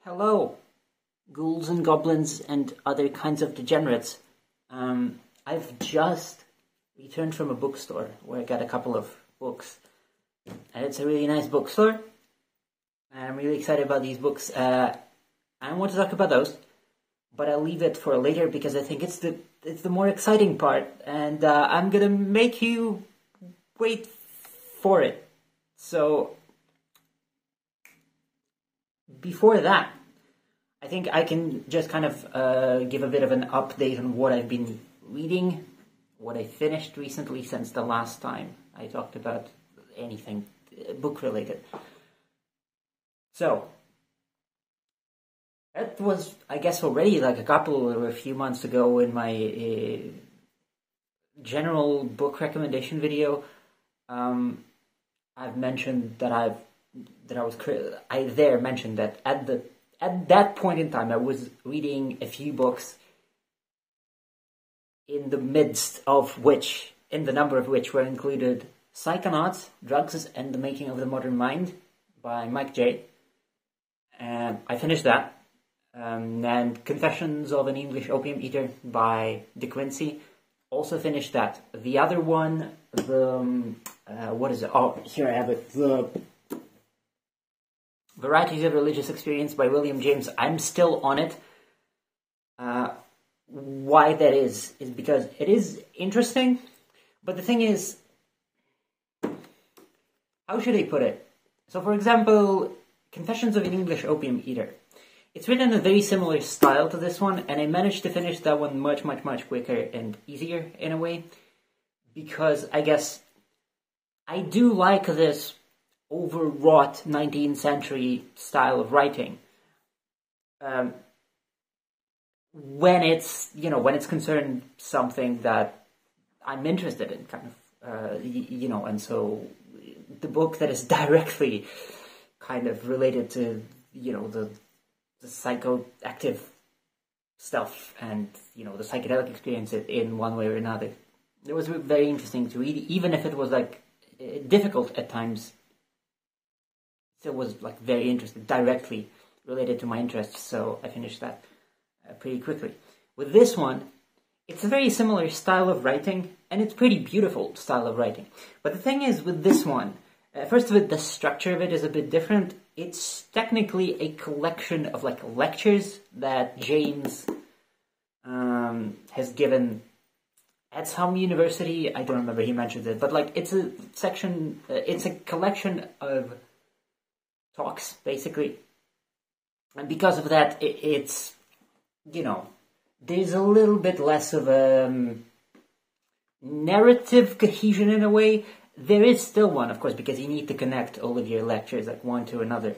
Hello, ghouls and goblins and other kinds of degenerates. I've just returned from a bookstore where I got a couple of books. And it's a really nice bookstore. And I'm really excited about these books. I want to talk about those, but I'll leave it for later because I think it's the more exciting part. And I'm gonna make you wait for it. So before that, I think I can just kind of give a bit of an update on what I've been reading, what I finished recently since the last time I talked about anything book related. So, that was, I guess, already like a few months ago in my general book recommendation video. I've mentioned that I mentioned that at that point in time I was reading a few books, in the number of which were included Psychonauts, Drugs and the Making of the Modern Mind by Mike J. I finished that. And Confessions of an English Opium Eater by De Quincey, also finished that. The other one, what is it? Oh, here I have it. The Varieties of Religious Experience by William James. I'm still on it. Why that is because it is interesting, but the thing is, how should I put it? So, for example, Confessions of an English Opium Eater. It's written in a very similar style to this one, and I managed to finish that one much quicker and easier in a way, because I guess I do like this overwrought 19th century style of writing. When it's concerned something that I'm interested in, kind of, and so the book that is directly kind of related to, the psychoactive stuff and, the psychedelic experience in one way or another. It was very interesting to read, even if it was like difficult at times. It was like very interesting, directly related to my interests, so I finished that pretty quickly. With this one, it's a very similar style of writing, and it's pretty beautiful style of writing. But the thing is, with this one, first of all, the structure of it is a bit different. It's technically a collection of like lectures that James has given at some university. I don't remember, he mentioned it, but like it's a collection of talks, basically. And because of that, it's, there's a little bit less of a narrative cohesion in a way. There is still one, of course, because you need to connect all of your lectures like one to another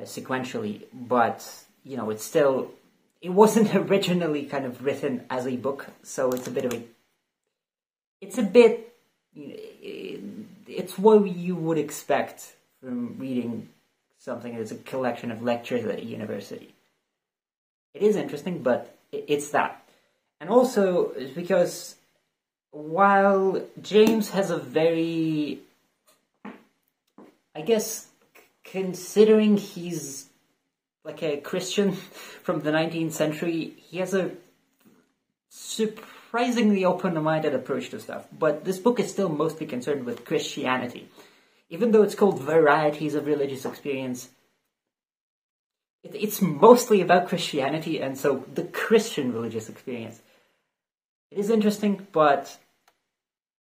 sequentially. But, it wasn't originally kind of written as a book, so it's what you would expect from reading something that's a collection of lectures at a university. It is interesting, but it's that. And also, it's because while James has a very, I guess, considering he's like a Christian from the 19th century, he has a surprisingly open-minded approach to stuff. But this book is still mostly concerned with Christianity. Even though it's called Varieties of Religious Experience, it's mostly about Christianity, and so the Christian religious experience. It is interesting, but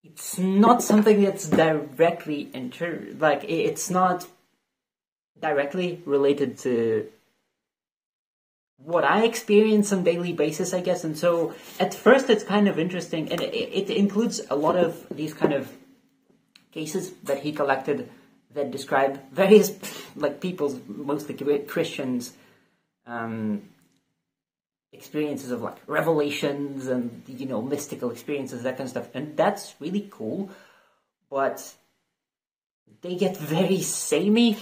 it's not something that's directly it's not directly related to what I experience on a daily basis, I guess. And so at first it's kind of interesting, and it includes a lot of these kind of cases that he collected that describe various people's, mostly Christians, experiences of like revelations and mystical experiences, that kind of stuff, and that's really cool. But they get very samey,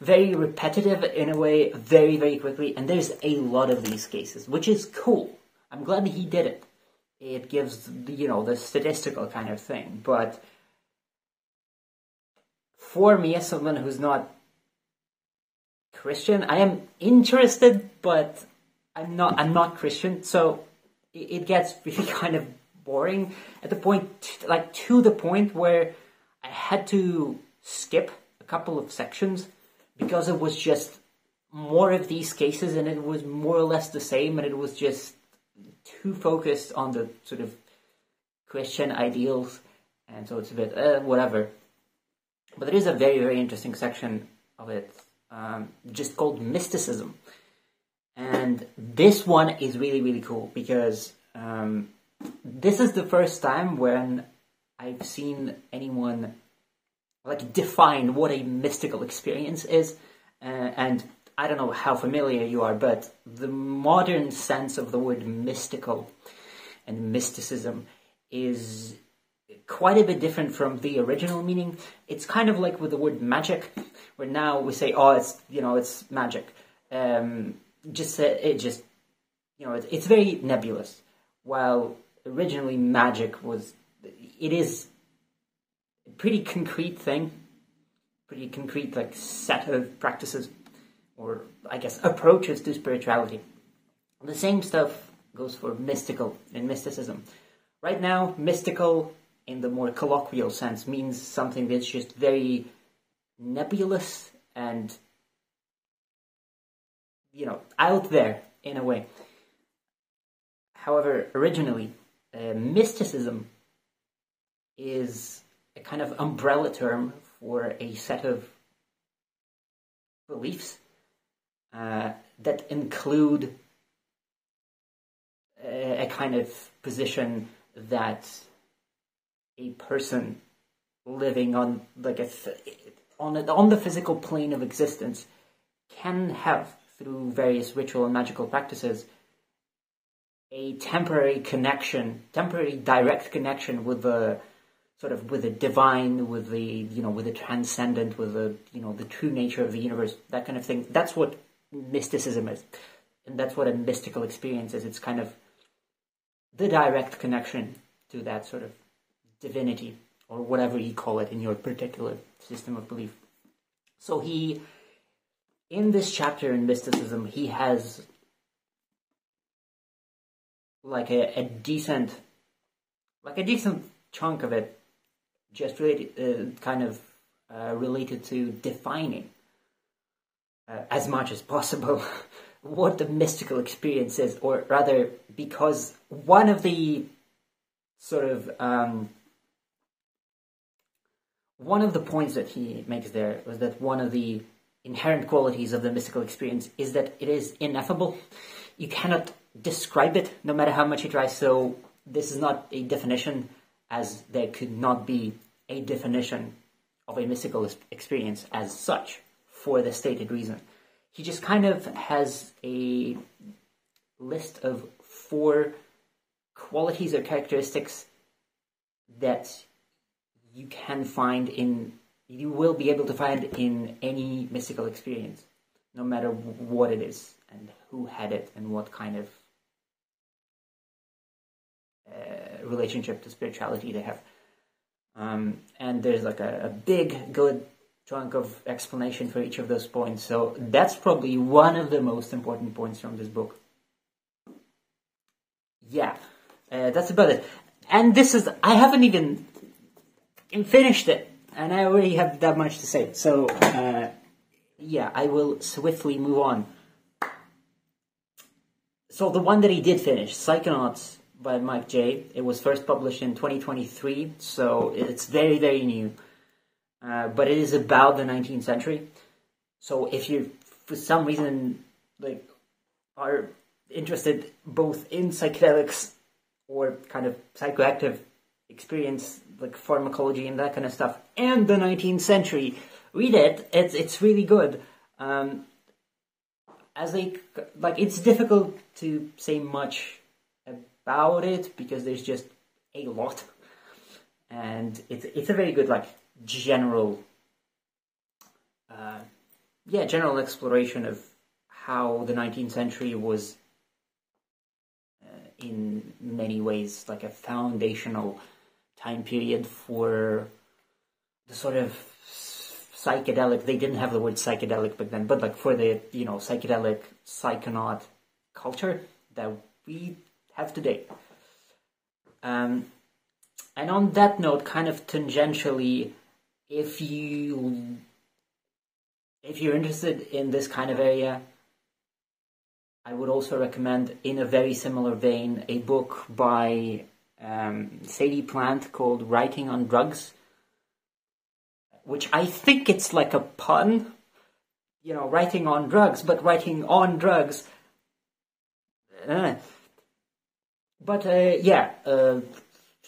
very repetitive in a way, very quickly, and there's a lot of these cases, which is cool. I'm glad he did it. It gives the statistical kind of thing, but for me, as someone who's not Christian. I am interested, but I'm not Christian, so it gets really kind of boring at the point, like to the point where I had to skip a couple of sections because it was just more of these cases, and it was more or less the same, and it was just too focused on the sort of Christian ideals, and so it's a bit whatever. But there is a very, very interesting section of it, just called mysticism. And this one is really, really cool because this is the first time when I've seen anyone like define what a mystical experience is. And I don't know how familiar you are, but the modern sense of the word mystical and mysticism is quite a bit different from the original meaning. It's kind of like with the word magic, where now we say, oh, it's magic. It's very nebulous. While originally magic it is a pretty concrete thing, pretty concrete like set of practices, or I guess approaches to spirituality. The same stuff goes for mystical and mysticism. Right now, mystical in the more colloquial sense means something that's just very nebulous and, out there in a way. However, originally, mysticism is a kind of umbrella term for a set of beliefs that include a kind of position that a person living on on the physical plane of existence can have through various ritual and magical practices a temporary direct connection with the with the divine, with the transcendent, with the true nature of the universe, that kind of thing. That's what mysticism is, and that's what a mystical experience is. It's kind of the direct connection to that sort of divinity, or whatever you call it in your particular system of belief. So in this chapter in mysticism, he has like a decent chunk of it just related, related to defining as much as possible what the mystical experience is, or rather, because one of the one of the points that he makes there was that one of the inherent qualities of the mystical experience is that it is ineffable. You cannot describe it, no matter how much you try. So this is not a definition, as there could not be a definition of a mystical experience as such for the stated reason. He just kind of has a list of 4 qualities or characteristics that you will be able to find in any mystical experience, no matter what it is and who had it and what kind of relationship to spirituality they have. And there's like a big, good chunk of explanation for each of those points. So that's probably one of the most important points from this book. Yeah, that's about it. And I haven't even finished it, and I already have that much to say. So, yeah, I will swiftly move on. So the one that he did finish, Psychonauts by Mike J. It was first published in 2023, so it's very, very new. But it is about the 19th century. So if you, for some reason, are interested both in psychedelics or kind of psychoactive experience, like pharmacology and that kind of stuff, and the 19th century, read it. It's really good. It's difficult to say much about it because there's just a lot, and it's a very good general general exploration of how the 19th century was in many ways like a foundational time period for the sort of psychedelic, they didn't have the word psychedelic back then, but like for the, you know, psychedelic psychonaut culture that we have today. And on that note, kind of tangentially, if you're interested in this kind of area, I would also recommend, in a very similar vein, a book by Sadie Plant called Writing on Drugs, which I think it's like a pun, you know, writing on drugs, but writing on drugs.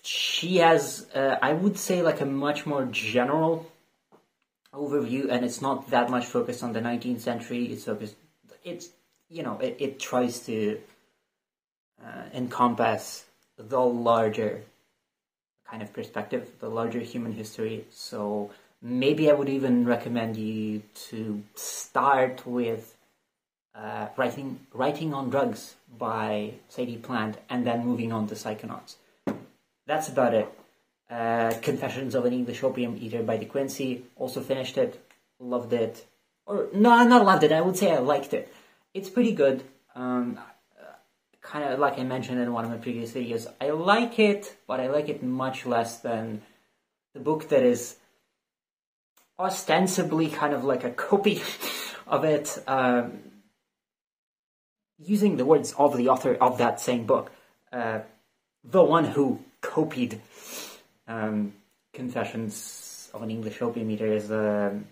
She has, I would say, like a much more general overview, and it's not that much focused on the 19th century. It's focused, you know, it tries to encompass the larger kind of perspective, the larger human history. So maybe I would even recommend you to start with Writing on Drugs by Sadie Plant, and then moving on to Psychonauts. That's about it. Confessions of an English Opium Eater by De Quincey. Also finished it, loved it. Or, no, not loved it, I would say I liked it. It's pretty good. Kind of like I mentioned in one of my previous videos, I like it, but I like it much less than the book that is ostensibly kind of like a copy of it, using the words of the author of that same book. The one who copied Confessions of an English Opium Eater is The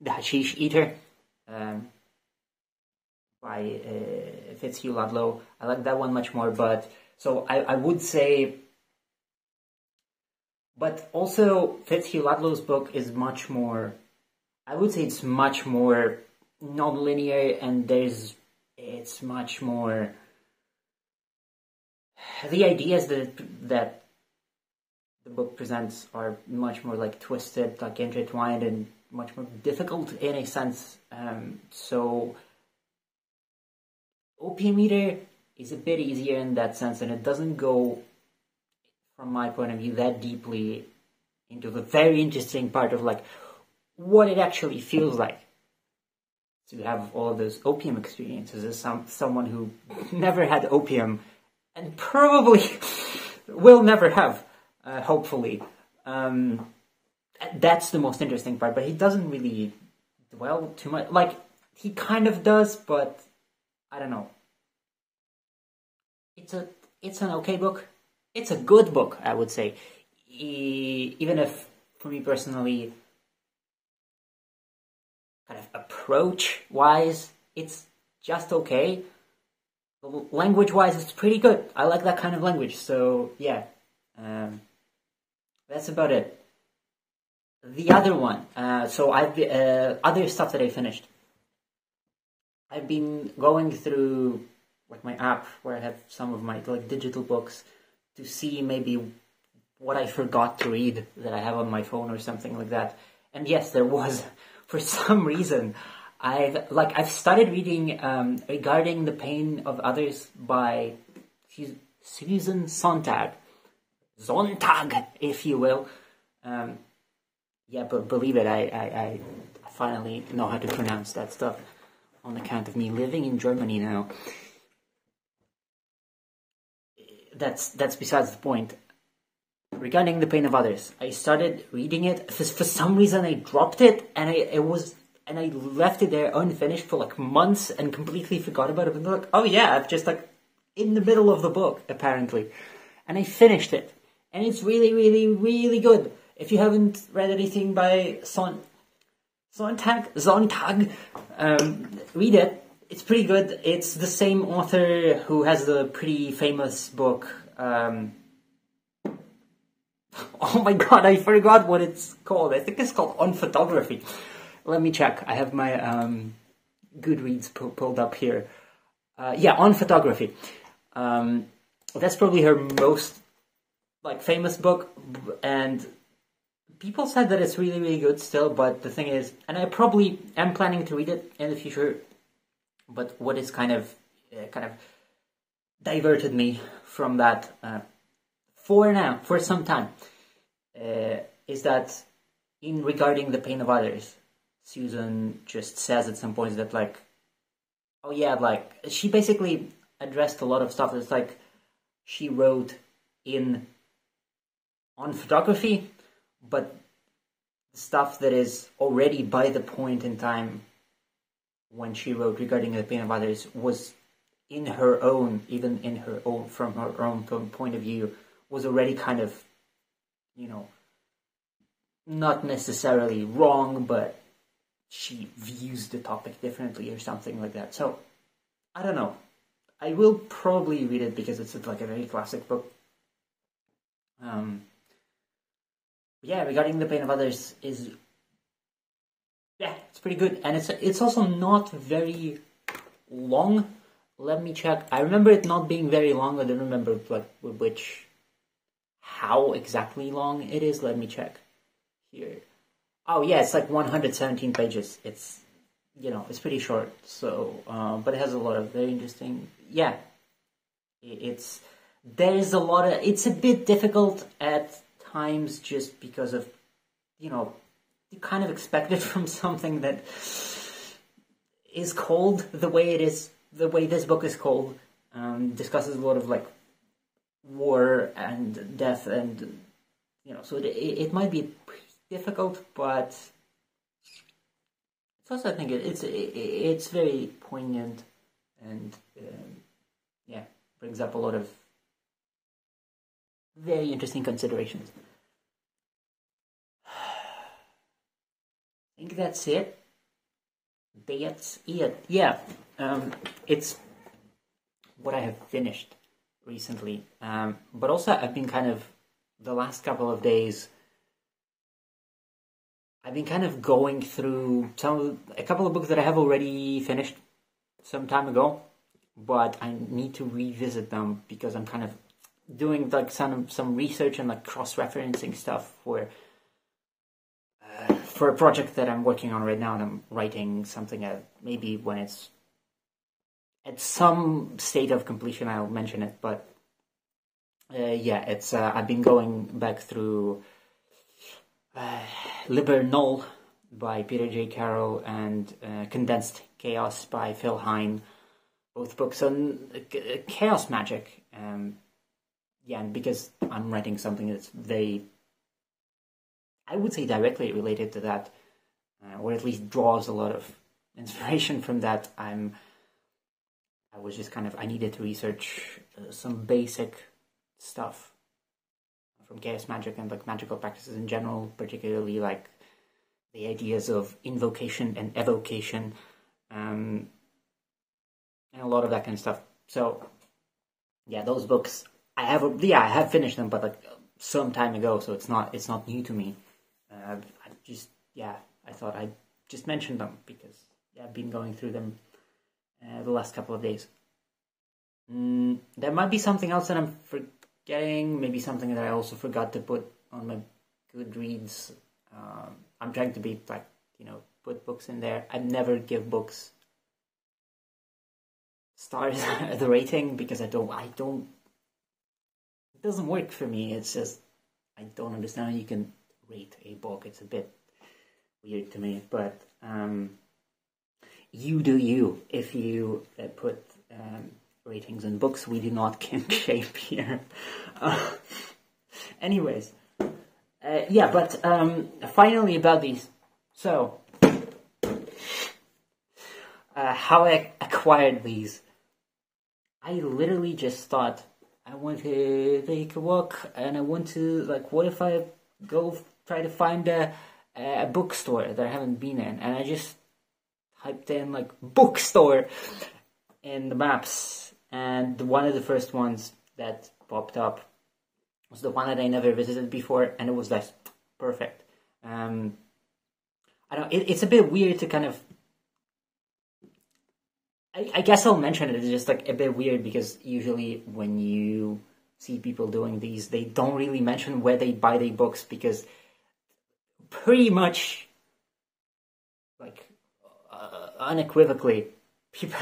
Hashish Eater by Fitzhugh Ludlow. I like that one much more, but so I would say, but also Fitzhugh Ludlow's book is much more, I would say it's much more non-linear, and it's much more, the ideas that the book presents are much more like twisted, like intertwined, and much more difficult in a sense. So Opium Eater is a bit easier in that sense, and it doesn't go, from my point of view, that deeply into the very interesting part of like what it actually feels like to have all of those opium experiences as someone who never had opium and probably will never have, hopefully. That's the most interesting part, but he doesn't really dwell too much. Like, he kind of does, but I don't know. It's an okay book. It's a good book, I would say. Even if, for me personally, kind of approach-wise, it's just okay. Language-wise, it's pretty good. I like that kind of language, so yeah. That's about it. The other one, so other stuff that I finished. I've been going through like my app where I have some of my like digital books to see maybe what I forgot to read that I have on my phone or something like that. And yes, there was, for some reason, I've started reading Regarding the Pain of Others by Susan Sontag, if you will. Yeah, but believe it, I finally know how to pronounce that stuff on account of me living in Germany now. That's besides the point. Regarding the Pain of Others, I started reading it. For some reason, I dropped it, and I left it there unfinished for like months and completely forgot about it. And like, oh yeah, I've just like in the middle of the book apparently, and I finished it, and it's really, really, really good. If you haven't read anything by Sontag, read it. It's pretty good. It's the same author who has the pretty famous book. Oh my god, I forgot what it's called. I think it's called On Photography. Let me check. I have my Goodreads pulled up here. Yeah, On Photography. That's probably her most like famous book, and people said that it's really, really good still. But the thing is, and I probably am planning to read it in the future. But what is kind of diverted me from that for some time is that in regarding the pain of others, Susan just says at some points that like, oh yeah, like she basically addressed a lot of stuff that's like she wrote in on photography, but stuff that is already by the point in time when she wrote regarding the pain of others was in her own, even in her own, from her own point of view, was already kind of, you know, not necessarily wrong, but she views the topic differently or something like that. So, I don't know. I will probably read it because it's like a very classic book. Yeah, regarding the pain of others is, yeah, it's pretty good, and it's also not very long. Let me check. I remember it not being very long. I don't remember like how exactly long it is. Let me check here. Oh yeah, it's like 117 pages. It's, you know, it's pretty short. So, but it has a lot of very interesting. Yeah, there's a lot of. It's a bit difficult at times just because of, you know, you kind of expect it from something that is called the way it is, the way this book is called. Discusses a lot of like war and death, and you know, so it might be difficult, but it's also, I think it's very poignant, and yeah, brings up a lot of very interesting considerations. I think that's it. That's it. Yeah, it's what I have finished recently. But also I've been kind of, the last couple of days, I've been kind of going through a couple of books that I have already finished some time ago, but I need to revisit them because I'm kind of doing like some research and like cross-referencing stuff for a project that I'm working on right now, and I'm writing something maybe when it's at some state of completion I'll mention it, but yeah, it's I've been going back through Liber Null by Peter J. Carroll and Condensed Chaos by Phil Hine, both books on chaos magic. Yeah, and because I'm writing something that's very, I would say, directly related to that, or at least draws a lot of inspiration from that, I was just kind of, I needed to research some basic stuff from chaos magic and like magical practices in general, particularly like the ideas of invocation and evocation, and a lot of that kind of stuff. So yeah, those books I have finished them, but like some time ago, so it's not new to me. I thought I'd just mention them because I've been going through them the last couple of days. There might be something else that I'm forgetting, maybe something that I also forgot to put on my Goodreads. I'm trying to be like, put books in there. I never give books stars the rating because I don't, it doesn't work for me. It's just, I don't understand how you can rate a book. It's a bit weird to me, but you do you. If you put ratings in books, we do not kink shame here. Anyways, yeah, but finally about these. So, how I acquired these. I literally just thought, I want to take a walk, and I want to, like, what if I go try to find a bookstore that I haven't been in, and I just typed in, like, bookstore in the maps, and one of the first ones that popped up was the one that I never visited before, and it was like perfect. I don't. It's a bit weird to kind of. I guess I'll mention it. It's just like a bit weird because usually when you see people doing these, they don't really mention where they buy their books because pretty much, like, unequivocally,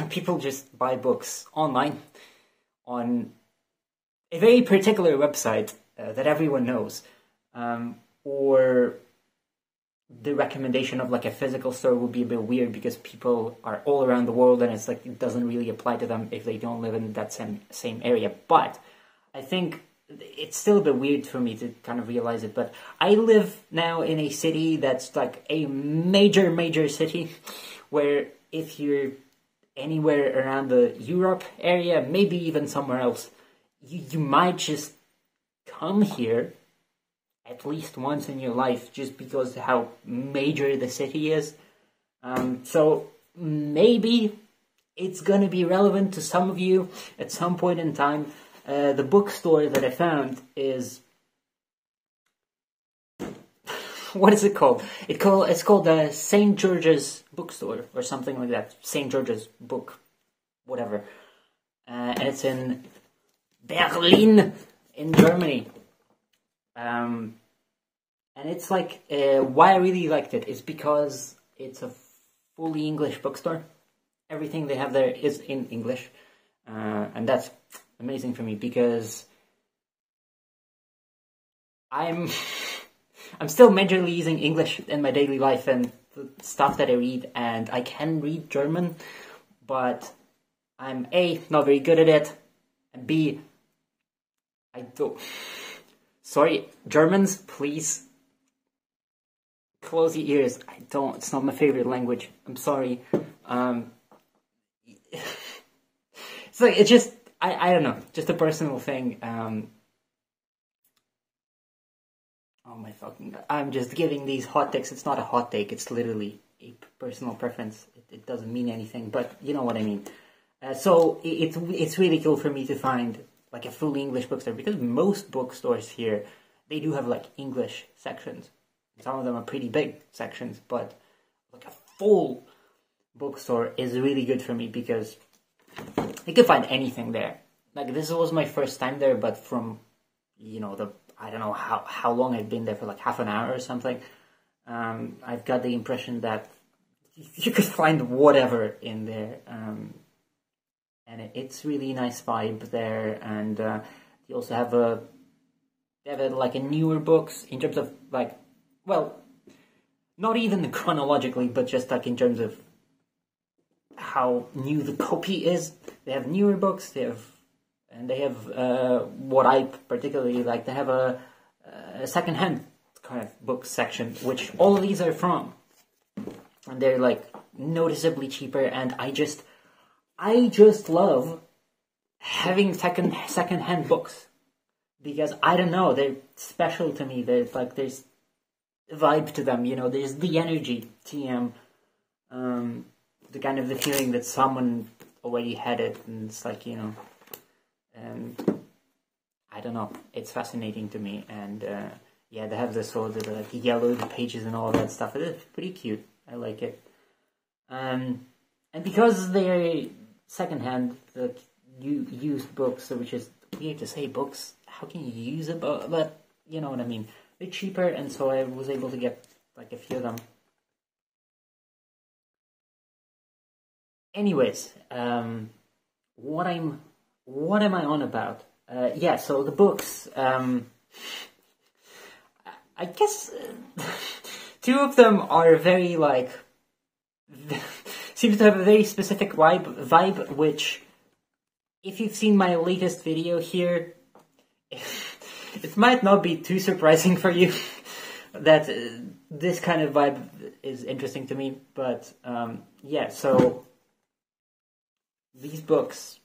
people just buy books online on a very particular website that everyone knows, or the recommendation of like a physical store would be a bit weird because people are all around the world, and it's like it doesn't really apply to them if they don't live in that same area. But I think it's still a bit weird for me to kind of realize it. But I live now in a city that's like a major city, where if you're anywhere around the Europe area, maybe even somewhere else, you might just come here at least once in your life, just because how major the city is. So maybe it's gonna be relevant to some of you at some point in time. The bookstore that I found is, what is it called? It's called the St. George's Bookstore or something like that. St. George's Book, whatever. And it's in Berlin, in Germany. And it's like, why I really liked it is because it's a fully English bookstore. Everything they have there is in English. And that's amazing for me because I'm still majorly using English in my daily life and the stuff that I read, and I can read German, but I'm A, not very good at it, and B, I don't... Sorry, Germans, please close your ears. It's not my favorite language. I'm sorry. It's like, it's just, I don't know, just a personal thing. Oh my fucking God. I'm just giving these hot takes. It's not a hot take, it's literally a personal preference. It doesn't mean anything, but you know what I mean. So it's really cool for me to find like a fully English bookstore, because most bookstores here, they do have like English sections. Some of them are pretty big sections, but like a full bookstore is really good for me because you can find anything there. Like this was my first time there, but from, you know, I don't know how long I've been there, for like half an hour or something. I've got the impression that you could find whatever in there. And it's really nice vibe there, and they also have like a newer books in terms of like, well, not even chronologically, but just like in terms of how new the copy is. They have newer books. They have what I particularly like. They have a second-hand kind of book section, which all of these are from, and they're like noticeably cheaper. And I just love having second-hand books, because I don't know, they're special to me. There's a vibe to them, you know. There's the energy, TM, the kind of the feeling that someone already had it, and it's like, you know, I don't know. It's fascinating to me, and yeah, they have the sort of like yellowed pages and all that stuff. It's pretty cute. I like it, and because they're secondhand, like used books, which is weird to say, books. How can you use a book? But you know what I mean. They're cheaper, and so I was able to get like a few of them. Anyways, what am I on about? Yeah, so the books. I guess two of them are very like seems to have a very specific vibe, which, if you've seen my latest video here, it might not be too surprising for you that this kind of vibe is interesting to me. But yeah, so these books,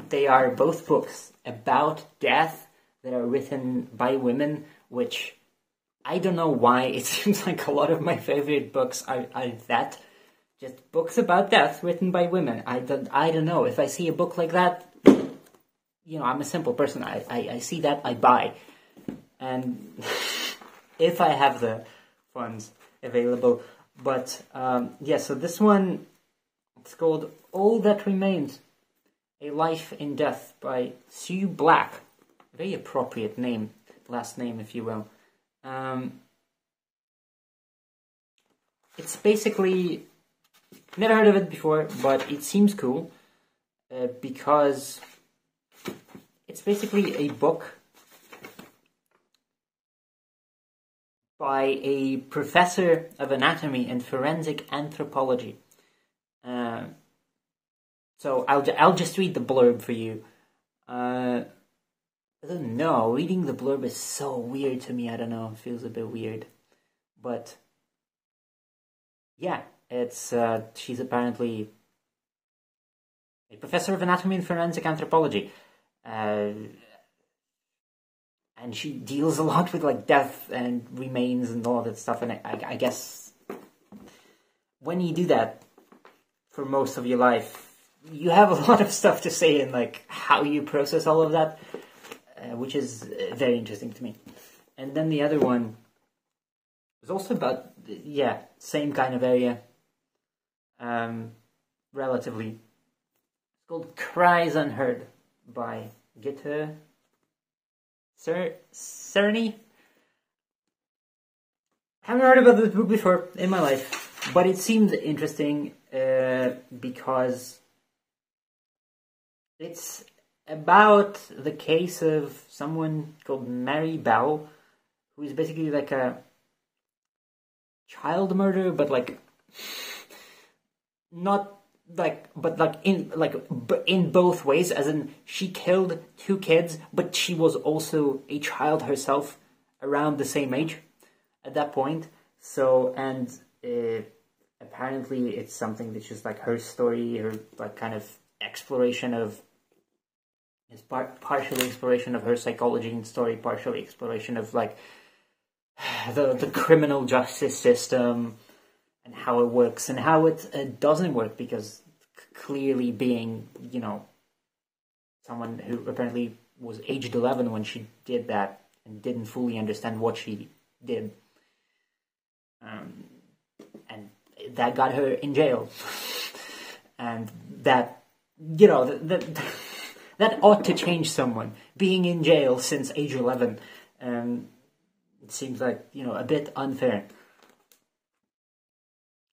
they are both books about death that are written by women, which I don't know why. It seems like a lot of my favorite books are that. Just books about death written by women. I don't know. If I see a book like that, you know, I'm a simple person. I see that, I buy. And if I have the funds available. But yeah, so this one, it's called All That Remains, A Life in Death by Sue Black. Very appropriate name, last name, if you will. It's basically, never heard of it before, but it seems cool because it's basically a book by a professor of anatomy and forensic anthropology. So I'll just read the blurb for you. I don't know. Reading the blurb is so weird to me. I don't know. It feels a bit weird, but yeah, it's she's apparently a professor of anatomy and forensic anthropology, and she deals a lot with like death and remains and all that stuff. And I guess when you do that for most of your life, you have a lot of stuff to say in like how you process all of that, which is very interesting to me. And then the other one was also about, yeah, same kind of area, relatively. It's called Cries Unheard by Gitte Cerny. Haven't heard about this book before in my life, but it seems interesting because it's about the case of someone called Mary Bell, who is basically like a child murderer, but like not like, but like in both ways, as in she killed 2 kids, but she was also a child herself around the same age at that point. So, and apparently it's something that's just like her story, her like kind of exploration of, it's partially exploration of her psychology and story, partially exploration of like the criminal justice system and how it works and how it doesn't work, because clearly being, you know, someone who apparently was aged 11 when she did that and didn't fully understand what she did, and that got her in jail, and that, you know, that ought to change someone being in jail since age 11. It seems like, you know, a bit unfair.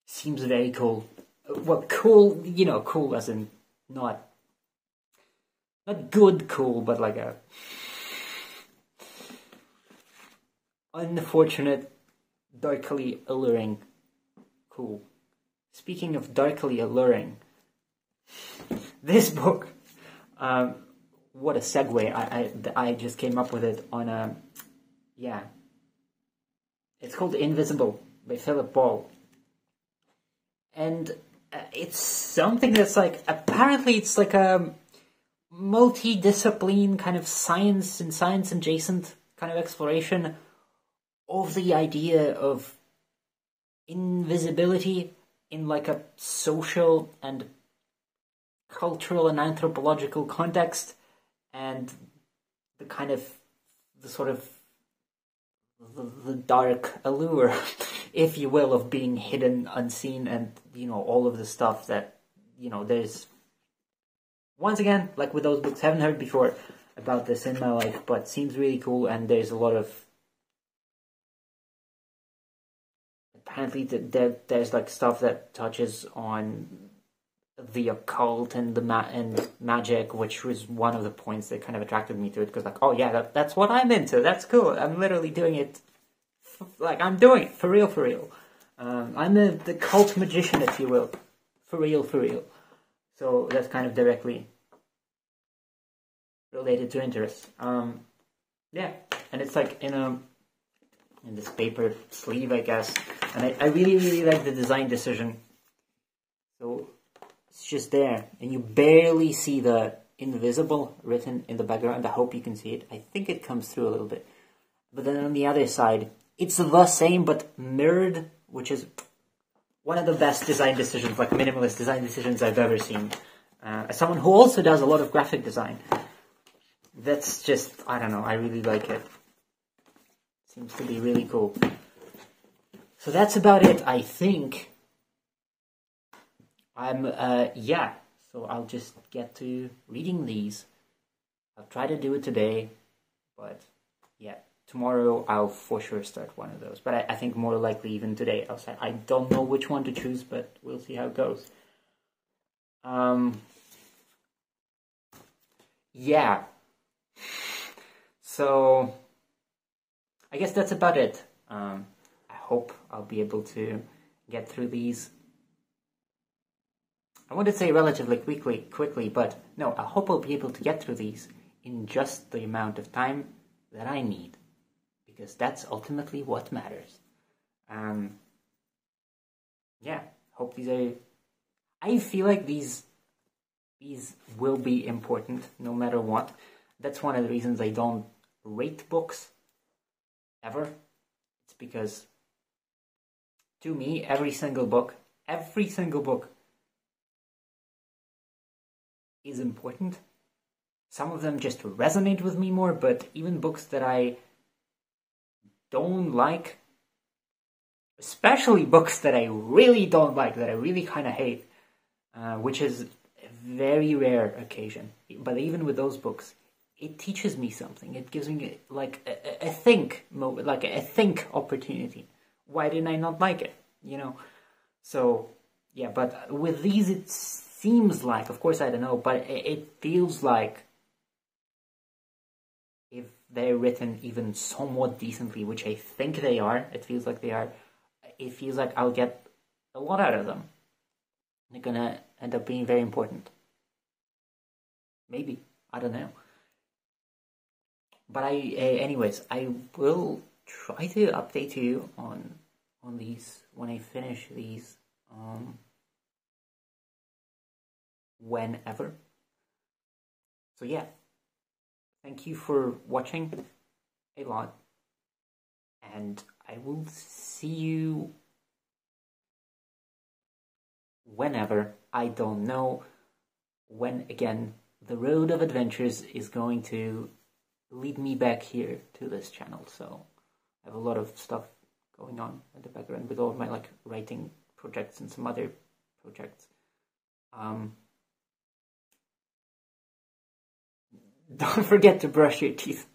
Seems very cool. Well, cool, you know, cool as in not good cool, but like a unfortunate, darkly alluring cool. Speaking of darkly alluring, this book, what a segue! I just came up with it on a, yeah. It's called Invisible by Philip Ball, and it's something that's like, apparently it's like a multi-discipline kind of science and science adjacent kind of exploration of the idea of invisibility in like a social and cultural and anthropological context, and the kind of the sort of the dark allure, if you will, of being hidden, unseen, and, you know, all of the stuff that, you know, there's, once again, like with those books, haven't heard before about this in my life, but seems really cool. And there's a lot of, apparently there's like stuff that touches on the occult and the magic, which was one of the points that kind of attracted me to it, because like, oh yeah, that's what I'm into. That's cool. I'm literally doing it, like I'm doing it for real. I'm the cult magician, if you will, for real. So that's kind of directly related to interest. Yeah, and it's like in this paper sleeve, I guess, and I really like the design decision. So it's just there, and you barely see the invisible written in the background. I hope you can see it. I think it comes through a little bit. But then on the other side, it's the same but mirrored, which is one of the best design decisions, like minimalist design decisions I've ever seen. As someone who also does a lot of graphic design, that's just, I don't know, I really like it. Seems to be really cool. So that's about it, I think. Yeah, so I'll just get to reading these. I'll try to do it today, but yeah, tomorrow I'll for sure start one of those. But I think more likely even today I'll say, I don't know which one to choose, but we'll see how it goes. Yeah. So I guess that's about it. hope I'll be able to get through these. I want to say relatively quickly, but no, I hope I'll be able to get through these in just the amount of time that I need, because that's ultimately what matters. Yeah, hope these are... I feel like these will be important no matter what. That's one of the reasons I don't rate books ever. It's because, to me, every single book is important. Some of them just resonate with me more, but even books that I don't like, especially books that I really don't like, that I really kind of hate, which is a very rare occasion. But even with those books, it teaches me something. It gives me like a think moment, like a think opportunity. Why didn't I not like it? You know? So, yeah, but with these, it seems like, of course I don't know, but it feels like if they're written even somewhat decently, which I think they are, it feels like they are, it feels like I'll get a lot out of them. They're gonna end up being very important. Maybe. I don't know. But anyways, I will try to update you on these when I finish these, whenever. So yeah, thank you for watching a lot, and I will see you whenever. I don't know when again the road of adventures is going to lead me back here to this channel. So I have a lot of stuff going on in the background with all of my like writing projects and some other projects. Don't forget to brush your teeth.